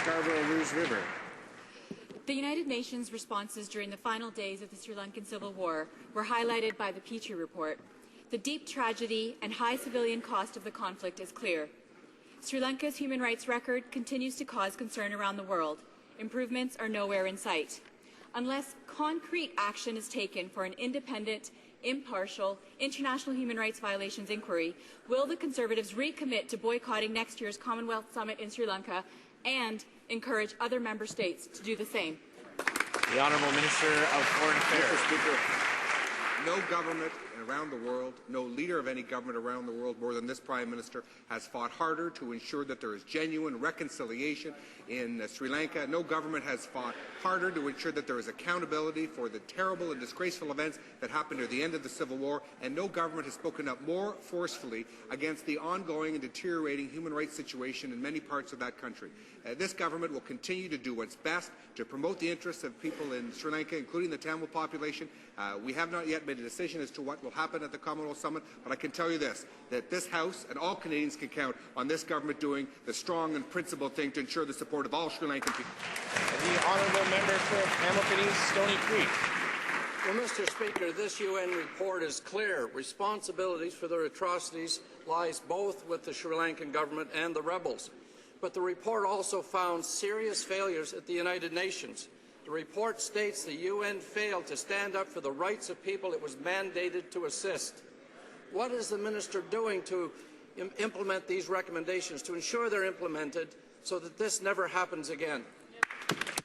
Scarborough Rouge River. The United Nations responses during the final days of the Sri Lankan Civil War were highlighted by the Petrie Report. The deep tragedy and high civilian cost of the conflict is clear. Sri Lanka's human rights record continues to cause concern around the world. Improvements are nowhere in sight. Unless concrete action is taken for an independent, impartial, international human rights violations inquiry, will the Conservatives recommit to boycotting next year's Commonwealth Summit in Sri Lanka and encourage other member states to do the same? The Honourable Minister of Foreign Affairs. Mr. Speaker, no government around the world, no leader of any government around the world more than this Prime Minister has fought harder to ensure that there is genuine reconciliation in Sri Lanka. No government has fought harder to ensure that there is accountability for the terrible and disgraceful events that happened at the end of the Civil War, and no government has spoken up more forcefully against the ongoing and deteriorating human rights situation in many parts of that country. This government will continue to do what's best to promote the interests of people in Sri Lanka, including the Tamil population. We have not yet made a decision as to what will happen at the Commonwealth Summit, but I can tell you this, that this House and all Canadians can count on this government doing the strong and principled thing to ensure the support of all Sri Lankan people. The Honourable Member for Hamilton East, Stony Creek. Well, Mr. Speaker, this UN report is clear. Responsibilities for their atrocities lies both with the Sri Lankan government and the rebels. But the report also found serious failures at the United Nations. The report states the UN failed to stand up for the rights of people it was mandated to assist. What is the Minister doing to implement these recommendations, to ensure they're implemented so that this never happens again?